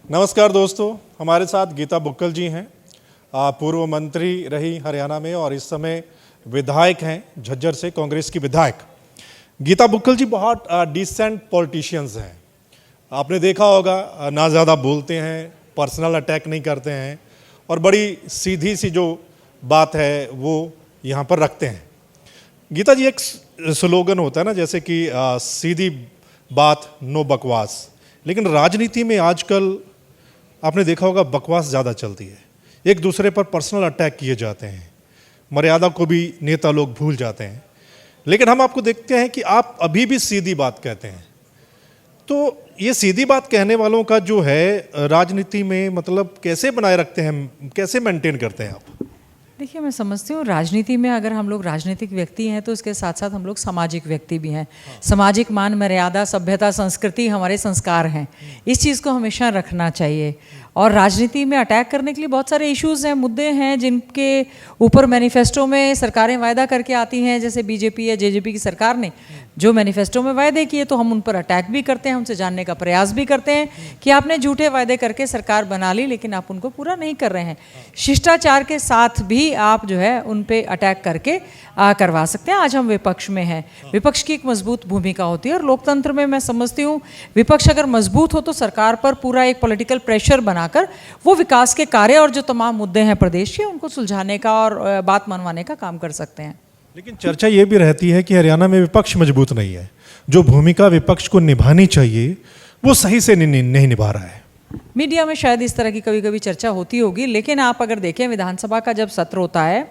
नमस्कार दोस्तों, हमारे साथ गीता बुक्कल जी हैं। पूर्व मंत्री रही हरियाणा में और इस समय विधायक हैं झज्जर से, कांग्रेस की विधायक। गीता बुक्कल जी बहुत डिसेंट पॉलिटिशियंस हैं। आपने देखा होगा, ना ज़्यादा बोलते हैं, पर्सनल अटैक नहीं करते हैं और बड़ी सीधी सी जो बात है वो यहाँ पर रखते हैं। गीता जी, एक स्लोगन होता है ना, जैसे कि सीधी बात नो बकवास, लेकिन राजनीति में आजकल आपने देखा होगा बकवास ज़्यादा चलती है। एक दूसरे पर पर्सनल अटैक किए जाते हैं, मर्यादा को भी नेता लोग भूल जाते हैं। लेकिन हम आपको देखते हैं कि आप अभी भी सीधी बात कहते हैं। तो ये सीधी बात कहने वालों का जो है राजनीति में मतलब कैसे बनाए रखते हैं, कैसे मेंटेन करते हैं आप? देखिए, मैं समझती हूँ राजनीति में अगर हम लोग राजनीतिक व्यक्ति हैं तो इसके साथ साथ हम लोग सामाजिक व्यक्ति भी हैं। सामाजिक मान मर्यादा, सभ्यता, संस्कृति हमारे संस्कार हैं। इस चीज़ को हमेशा रखना चाहिए। और राजनीति में अटैक करने के लिए बहुत सारे इश्यूज़ हैं, मुद्दे हैं जिनके ऊपर मैनिफेस्टो में सरकारें वायदा करके आती हैं। जैसे बीजेपी या जेजेपी की सरकार ने जो मैनिफेस्टो में वायदे किए तो हम उन पर अटैक भी करते हैं, उनसे जानने का प्रयास भी करते हैं कि आपने झूठे वायदे करके सरकार बना ली लेकिन आप उनको पूरा नहीं कर रहे हैं। शिष्टाचार के साथ भी आप जो है उन पे अटैक करके करवा सकते हैं। आज हम विपक्ष में हैं, विपक्ष की एक मजबूत भूमिका होती है और लोकतंत्र में मैं समझती हूँ विपक्ष अगर मजबूत हो तो सरकार पर पूरा एक पॉलिटिकल प्रेशर बनाकर वो विकास के कार्य और जो तमाम मुद्दे हैं प्रदेश के उनको सुलझाने का और बात मनवाने का काम कर सकते हैं। लेकिन चर्चा ये भी रहती है कि हरियाणा में विपक्ष मजबूत नहीं है। जो भूमिका विपक्ष को निभानी चाहिए वो सही से नहीं निभा रहा है। मीडिया में शायद इस तरह की कभी कभी चर्चा होती होगी, लेकिन आप अगर देखें विधानसभा का जब सत्र होता है,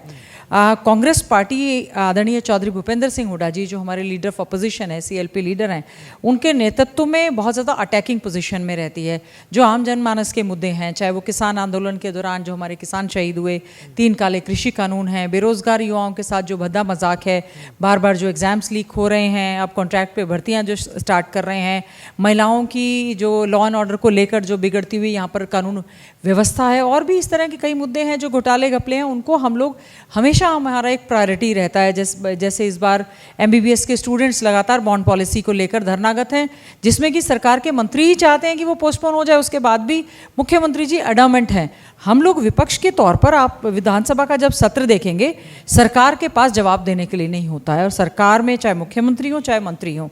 कांग्रेस पार्टी आदरणीय चौधरी भूपेंद्र सिंह हुड्डा जी जो हमारे लीडर ऑफ अपोजिशन है, सीएलपी लीडर हैं, उनके नेतृत्व में बहुत ज़्यादा अटैकिंग पोजीशन में रहती है। जो आम जनमानस के मुद्दे हैं, चाहे वो किसान आंदोलन के दौरान जो हमारे किसान शहीद हुए, 3 काले कृषि कानून हैं, बेरोजगार युवाओं के साथ जो भद्दा मजाक है, बार बार जो एग्जाम्स लीक हो रहे हैं, अब कॉन्ट्रैक्ट पे भर्तियाँ जो स्टार्ट कर रहे हैं, महिलाओं की जो लॉ एंड ऑर्डर को लेकर जो बिगड़ती हुई यहाँ पर कानून व्यवस्था है, और भी इस तरह के कई मुद्दे हैं जो घोटाले घपले हैं, उनको हम लोग हमेशा हमारा एक प्रायोरिटी रहता है। जैसे इस बार एमबीबीएस के स्टूडेंट्स लगातार बॉन्ड पॉलिसी को लेकर धरनागत हैं, जिसमें कि सरकार के मंत्री ही चाहते हैं कि वो पोस्टपोन हो जाए, उसके बाद भी मुख्यमंत्री जी अडमेंट हैं। हम लोग विपक्ष के तौर पर आप विधानसभा का जब सत्र देखेंगे, सरकार के पास जवाब देने के लिए नहीं होता है, और सरकार में चाहे मुख्यमंत्री हो चाहे मंत्री हो,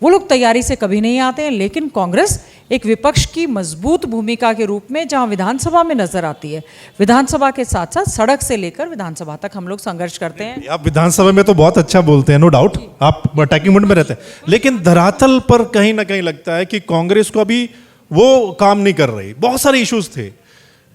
वो लोग तैयारी से कभी नहीं आते हैं। लेकिन कांग्रेस एक विपक्ष की मजबूत भूमिका के रूप में जहां विधानसभा में नजर आती है, विधानसभा के साथ साथ सड़क से लेकर विधानसभा तक हम लोग संघर्ष करते हैं। आप विधानसभा में तो बहुत अच्छा बोलते हैं, नो डाउट, आप अटैकिंग मोड में रहते हैं, लेकिन धरातल पर कहीं ना कहीं लगता है कि कांग्रेस को अभी वो काम नहीं कर रही। बहुत सारे इश्यूज थे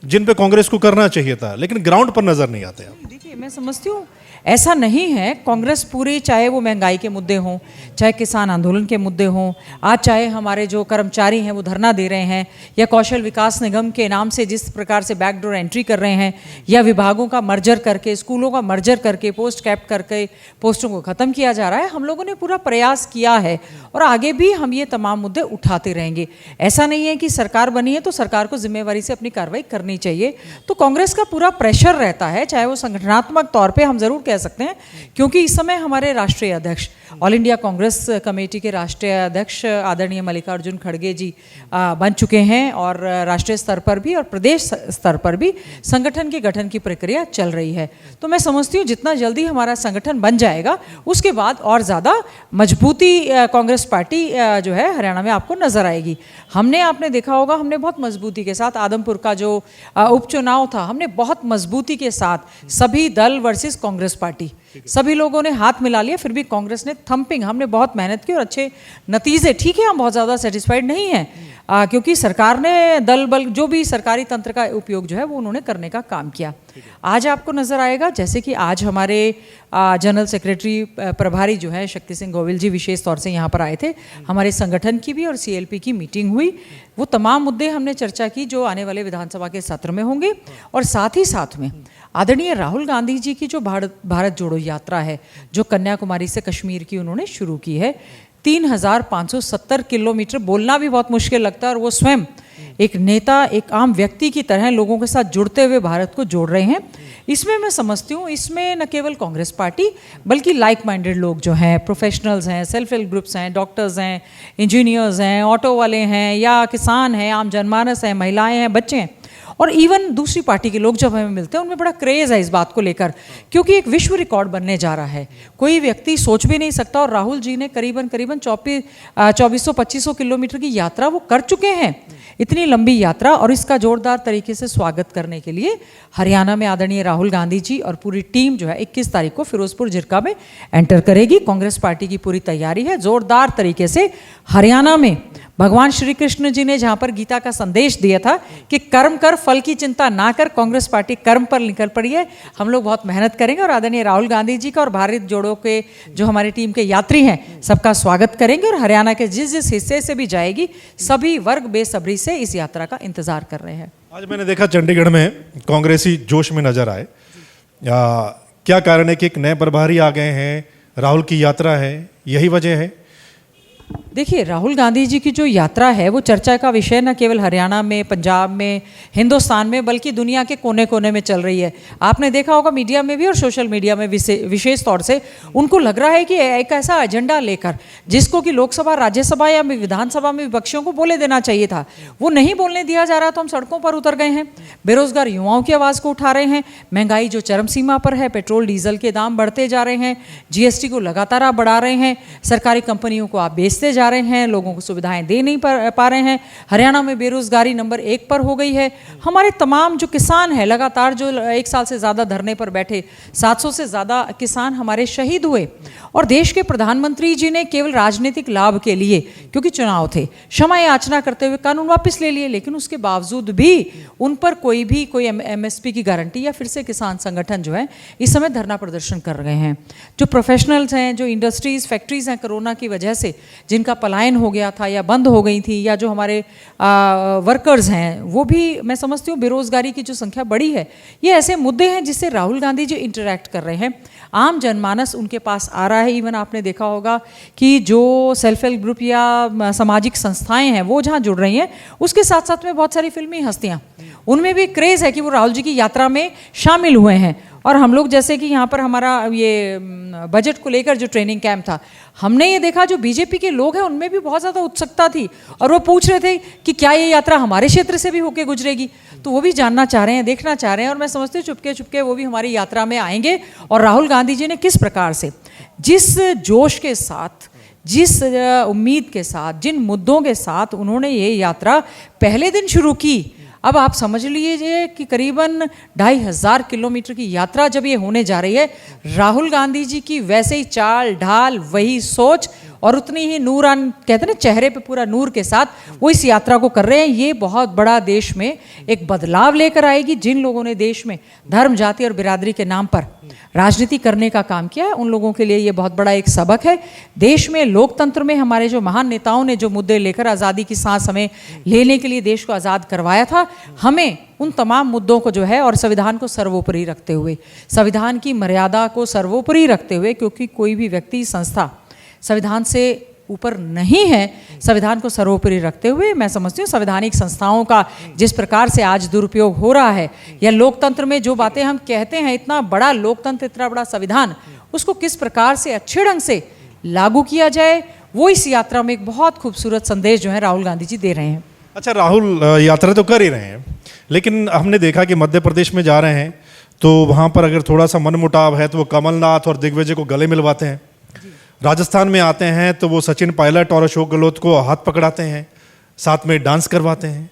जिन पे कांग्रेस को करना चाहिए था, लेकिन ग्राउंड पर नजर नहीं आते। देखिए, मैं समझती हूँ ऐसा नहीं है। कांग्रेस पूरी, चाहे वो महंगाई के मुद्दे हों, चाहे किसान आंदोलन के मुद्दे हों, आज चाहे हमारे जो कर्मचारी हैं वो धरना दे रहे हैं, या कौशल विकास निगम के नाम से जिस प्रकार से बैकडोर एंट्री कर रहे हैं, या विभागों का मर्जर करके, स्कूलों का मर्जर करके, पोस्ट कैप करके पोस्टों को ख़त्म किया जा रहा है, हम लोगों ने पूरा प्रयास किया है और आगे भी हम ये तमाम मुद्दे उठाते रहेंगे। ऐसा नहीं है कि सरकार बनी है तो सरकार को जिम्मेवारी से अपनी कार्रवाई करनी चाहिए। तो कांग्रेस का पूरा प्रेशर रहता है, चाहे वो संगठनात्मक तौर पर हम जरूर कह सकते हैं, क्योंकि इस समय हमारे राष्ट्रीय अध्यक्ष, ऑल इंडिया कांग्रेस कमेटी के राष्ट्रीय अध्यक्ष आदरणीय मल्लिकार्जुन खड़गे जी बन चुके हैं, और राष्ट्रीय स्तर पर भी और प्रदेश स्तर पर भी संगठन के गठन की प्रक्रिया चल रही है। तो मैं समझती हूँ जितना जल्दी हमारा संगठन बन जाएगा उसके बाद और ज़्यादा मजबूती कांग्रेस पार्टी जो है हरियाणा में आपको नजर आएगी। आपने देखा होगा, हमने बहुत मजबूती के साथ आदमपुर का जो उपचुनाव था, हमने बहुत मजबूती के साथ सभी दल वर्सेस कांग्रेस पार्टी, सभी लोगों ने हाथ मिला लिया, फिर भी कांग्रेस ने थंपिंग, हमने बहुत मेहनत की और अच्छे नतीजे। ठीक है, हम बहुत ज़्यादा सेटिस्फाइड नहीं हैं, क्योंकि सरकार ने दल बल जो भी सरकारी तंत्र का उपयोग जो है वो उन्होंने करने का काम किया। आज आपको नज़र आएगा, जैसे कि आज हमारे जनरल सेक्रेटरी प्रभारी जो है शक्ति सिंह गोविल जी विशेष तौर से यहाँ पर आए थे, हमारे संगठन की भी और सीएलपी की मीटिंग हुई। वो तमाम मुद्दे हमने चर्चा की जो आने वाले विधानसभा के सत्र में होंगे, और साथ ही साथ में आदरणीय राहुल गांधी जी की जो भारत जोड़ो यात्रा है, जो कन्याकुमारी से कश्मीर की उन्होंने शुरू की है, 3570 किलोमीटर, बोलना भी बहुत मुश्किल लगता है, और वो स्वयं एक नेता, एक आम व्यक्ति की तरह लोगों के साथ जुड़ते हुए भारत को जोड़ रहे हैं। इसमें मैं समझती हूँ, इसमें न केवल कांग्रेस पार्टी बल्कि लाइक माइंडेड लोग जो हैं, प्रोफेशनल्स हैं, सेल्फ हेल्प ग्रुप्स हैं, डॉक्टर्स हैं, इंजीनियर्स हैं, ऑटो वाले हैं या किसान हैं, आम जनमानस हैं, महिलाएं हैं, बच्चे हैं और इवन दूसरी पार्टी के लोग जब हमें मिलते हैं उनमें बड़ा क्रेज़ है इस बात को लेकर, क्योंकि एक विश्व रिकॉर्ड बनने जा रहा है। कोई व्यक्ति सोच भी नहीं सकता, और राहुल जी ने करीबन 2400-2500 किलोमीटर की यात्रा वो कर चुके हैं, इतनी लंबी यात्रा। और इसका जोरदार तरीके से स्वागत करने के लिए हरियाणा में आदरणीय राहुल गांधी जी और पूरी टीम जो है 21 तारीख को फिरोजपुर जिरका में एंटर करेगी। कांग्रेस पार्टी की पूरी तैयारी है जोरदार तरीके से। हरियाणा में भगवान श्री कृष्ण जी ने जहां पर गीता का संदेश दिया था कि कर्म कर, फल की चिंता ना कर, कांग्रेस पार्टी कर्म पर निकल पड़ी है। हम लोग बहुत मेहनत करेंगे और आदरणीय राहुल गांधी जी का और भारत जोड़ो के जो हमारी टीम के यात्री हैं सबका स्वागत करेंगे। और हरियाणा के जिस जिस हिस्से से भी जाएगी सभी वर्ग बेसब्री से इस यात्रा का इंतजार कर रहे हैं। आज मैंने देखा चंडीगढ़ में कांग्रेसी जोश में नजर आए। क्या कारण है कि एक नए प्रभारी आ गए हैं, राहुल की यात्रा है, यही वजह है? देखिए, राहुल गांधी जी की जो यात्रा है वो चर्चा का विषय न केवल हरियाणा में, पंजाब में, हिंदुस्तान में, बल्कि दुनिया के कोने कोने में चल रही है। आपने देखा होगा मीडिया में भी और सोशल मीडिया में विशेष तौर से उनको लग रहा है कि एक ऐसा एजेंडा लेकर जिसको कि लोकसभा, राज्यसभा या विधानसभा में विपक्षियों को बोले देना चाहिए था, वो नहीं बोलने दिया जा रहा, तो हम सड़कों पर उतर गए हैं। बेरोजगार युवाओं की आवाज़ को उठा रहे हैं, महंगाई जो चरम सीमा पर है, पेट्रोल डीजल के दाम बढ़ते जा रहे हैं, जीएसटी को लगातार आप बढ़ा रहे हैं, सरकारी कंपनियों को आप बेचते जा रहे हैं, लोगों को सुविधाएं दे नहीं पा रहे हैं। हरियाणा में बेरोजगारी नंबर 1 पर हो गई है। हमारे तमाम जो किसान हैं लगातार जो 1 साल से ज़्यादा धरने पर बैठे, 700 से ज़्यादा किसान हमारे शहीद हुए। और देश के प्रधानमंत्री जी ने केवल राजनीतिक लाभ के लिए, क्योंकि चुनाव थे, क्षमा याचना करते हुए कानून वापस ले लिए, लेकिन उसके बावजूद भी उन पर कोई एमएसपी की गारंटी या फिर से किसान संगठन जो है इस समय धरना प्रदर्शन कर रहे हैं। जो प्रोफेशनल्स हैं, जो इंडस्ट्रीज, फैक्ट्रीज हैं कोरोना की वजह से जिनका पलायन हो गया था या बंद हो गई थी, या जो हमारे वर्कर्स हैं, वो भी मैं समझती हूँ बेरोजगारी की जो संख्या बढ़ी है, ये ऐसे मुद्दे हैं जिससे राहुल गांधी जी इंटरैक्ट कर रहे हैं। आम जनमानस उनके पास आ रहा है। इवन आपने देखा होगा कि जो सेल्फ हेल्प ग्रुप या सामाजिक संस्थाएं हैं वो जहाँ जुड़ रही हैं, उसके साथ साथ में बहुत सारी फिल्मी हस्तियाँ, उनमें भी क्रेज़ है कि वो राहुल जी की यात्रा में शामिल हुए हैं। और हम लोग जैसे कि यहाँ पर हमारा ये बजट को लेकर जो ट्रेनिंग कैंप था, हमने ये देखा जो बीजेपी के लोग हैं उनमें भी बहुत ज़्यादा उत्सुकता थी और वो पूछ रहे थे कि क्या ये यात्रा हमारे क्षेत्र से भी होके गुजरेगी। तो वो भी जानना चाह रहे हैं, देखना चाह रहे हैं। और मैं समझती हूँ चुपके चुपके वो भी हमारी यात्रा में आएंगे। और राहुल गांधी जी ने किस प्रकार से, जिस जोश के साथ, जिस उम्मीद के साथ, जिन मुद्दों के साथ उन्होंने ये यात्रा पहले दिन शुरू की, अब आप समझ लीजिए कि करीबन 2500 किलोमीटर की यात्रा जब ये होने जा रही है, राहुल गांधी जी की वैसे ही चाल ढाल, वही सोच और उतनी ही नूरान, कहते हैं ना, चेहरे पे पूरा नूर के साथ वो इस यात्रा को कर रहे हैं। ये बहुत बड़ा देश में एक बदलाव लेकर आएगी। जिन लोगों ने देश में धर्म, जाति और बिरादरी के नाम पर राजनीति करने का काम किया है, उन लोगों के लिए ये बहुत बड़ा एक सबक है। देश में लोकतंत्र में हमारे जो महान नेताओं ने जो मुद्दे लेकर आज़ादी की सांस हमें लेने के लिए देश को आज़ाद करवाया था, हमें उन तमाम मुद्दों को जो है और संविधान को सर्वोपरि रखते हुए, संविधान की मर्यादा को सर्वोपरि रखते हुए, क्योंकि कोई भी व्यक्ति, संस्था संविधान से ऊपर नहीं है, संविधान को सर्वोपरि रखते हुए मैं समझती हूँ संवैधानिक संस्थाओं का जिस प्रकार से आज दुरुपयोग हो रहा है, या लोकतंत्र में जो बातें हम कहते हैं, इतना बड़ा लोकतंत्र, इतना बड़ा संविधान, उसको किस प्रकार से अच्छे ढंग से लागू किया जाए, वो इस यात्रा में एक बहुत खूबसूरत संदेश जो है राहुल गांधी जी दे रहे हैं। अच्छा, राहुल यात्रा तो कर ही रहे हैं, लेकिन हमने देखा कि मध्य प्रदेश में जा रहे हैं तो वहाँ पर अगर थोड़ा सा मनमुटाव है तो वो कमलनाथ और दिग्विजय को गले मिलवाते हैं। राजस्थान में आते हैं तो वो सचिन पायलट और अशोक गहलोत को हाथ पकड़ाते हैं, साथ में डांस करवाते हैं।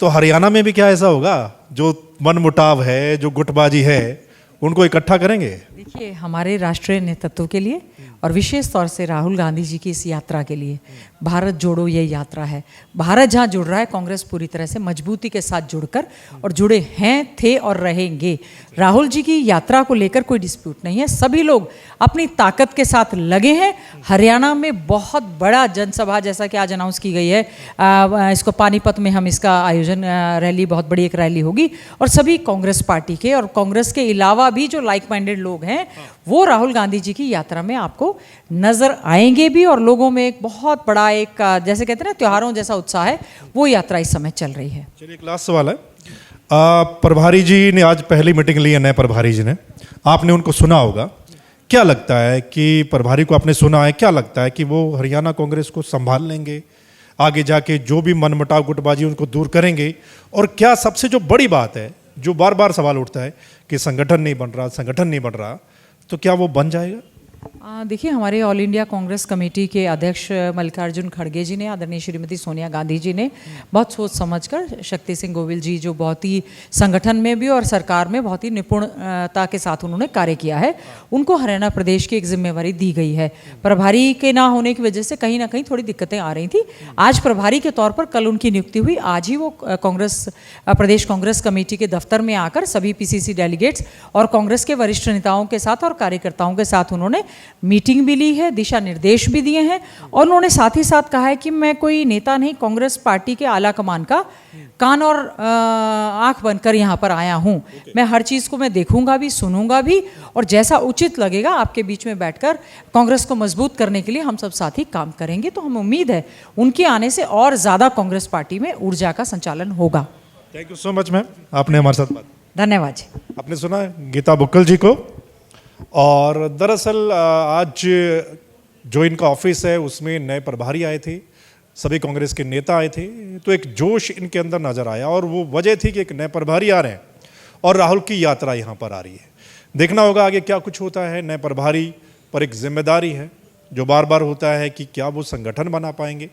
तो हरियाणा में भी क्या ऐसा होगा, जो मनमुटाव है, जो गुटबाजी है, उनको इकट्ठा करेंगे? देखिए, हमारे राष्ट्रीय नेतृत्व के लिए और विशेष तौर से राहुल गांधी जी की इस यात्रा के लिए भारत जोड़ो ये यात्रा है। भारत जहाँ जुड़ रहा है, कांग्रेस पूरी तरह से मजबूती के साथ जुड़कर और जुड़े हैं, थे और रहेंगे। राहुल जी की यात्रा को लेकर कोई डिस्प्यूट नहीं है, सभी लोग अपनी ताकत के साथ लगे हैं। हरियाणा में बहुत बड़ा जनसभा, जैसा कि आज अनाउंस की गई है, इसको पानीपत में हम इसका आयोजन, रैली, बहुत बड़ी एक रैली होगी और सभी कांग्रेस पार्टी के और कांग्रेस के अलावा भी जो लाइक माइंडेड लोग हैं वो राहुल गांधी जी की यात्रा में आपको वो नज़र आएंगे भी और लोगों में एक बहुत बड़ा एक जैसे कहते हैं ना त्योहारों जैसा उत्साह है, वो यात्रा इस समय चल रही है। चलिए एक लास्ट सवाल है। प्रभारी जी ने आज पहली मीटिंग ली है, नए प्रभारी जी ने, आपने उनको सुना होगा। क्या लगता है कि प्रभारी को आपने सुना है, क्या लगता है कि वो हरियाणा कांग्रेस को संभाल लेंगे, आगे जाके जो भी मनमुटाव गुटबाजी उनको दूर करेंगे? और क्या सबसे जो बड़ी बात है, जो बार बार सवाल उठता है कि संगठन नहीं बन रहा, संगठन नहीं बन रहा, तो क्या वो बन जाएगा? देखिए, हमारे ऑल इंडिया कांग्रेस कमेटी के अध्यक्ष मल्लिकार्जुन खड़गे जी ने, आदरणीय श्रीमती सोनिया गांधी जी ने बहुत सोच समझकर, शक्ति सिंह गोविल जी जो बहुत ही संगठन में भी और सरकार में बहुत ही निपुणता के साथ उन्होंने कार्य किया है, उनको हरियाणा प्रदेश की एक जिम्मेवारी दी गई है। प्रभारी के ना होने की वजह से कहीं ना कहीं थोड़ी दिक्कतें आ रही थी। आज प्रभारी के तौर पर कल उनकी नियुक्ति हुई। आज ही वो कांग्रेस प्रदेश कांग्रेस कमेटी के दफ्तर में आकर सभी पीसीसी डेलीगेट्स और कांग्रेस के वरिष्ठ नेताओं के साथ और कार्यकर्ताओं के साथ उन्होंने मीटिंग भी ली है, दिशा निर्देश भी दिए हैं और उन्होंने साथ ही साथ कहा है कि मैं कोई नेता नहीं, कांग्रेस पार्टी के आला कमान का कान और आंख बनकर यहाँ पर आया हूँ। मैं हर चीज़ को मैं देखूंगा भी, सुनूंगा भी और जैसा उचित लगेगा आपके बीच में बैठकर कांग्रेस को मजबूत करने के लिए हम सब साथ ही काम करेंगे। तो हम उम्मीद है उनके आने से और ज़्यादा कांग्रेस पार्टी में ऊर्जा का संचालन होगा। Thank you so much ma'am, आपने हमारे साथ बात। धन्यवाद जी। आपने सुना गीता बुक्कल जी को, और दरअसल आज जो इनका ऑफिस है उसमें नए प्रभारी आए थे, सभी कांग्रेस के नेता आए थे, तो एक जोश इनके अंदर नजर आया और वो वजह थी कि एक नए प्रभारी आ रहे हैं और राहुल की यात्रा यहाँ पर आ रही है। देखना होगा आगे क्या कुछ होता है। नए प्रभारी पर एक जिम्मेदारी है जो बार बार होता है कि क्या वो संगठन बना पाएंगे,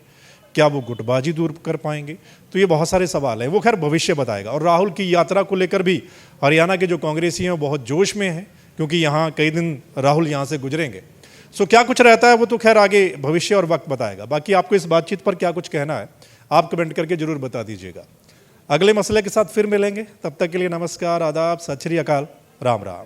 क्या वो गुटबाजी दूर कर पाएंगे, तो ये बहुत सारे सवाल हैं, वो खैर भविष्य बताएगा। और राहुल की यात्रा को लेकर भी हरियाणा के जो कांग्रेसी हैं वो बहुत जोश में हैं, क्योंकि यहाँ कई दिन राहुल यहाँ से गुजरेंगे। सो क्या कुछ रहता है वो तो खैर आगे भविष्य और वक्त बताएगा। बाकी आपको इस बातचीत पर क्या कुछ कहना है आप कमेंट करके जरूर बता दीजिएगा। अगले मसले के साथ फिर मिलेंगे, तब तक के लिए नमस्कार, आदाब, सत श्री अकाल, राम राम।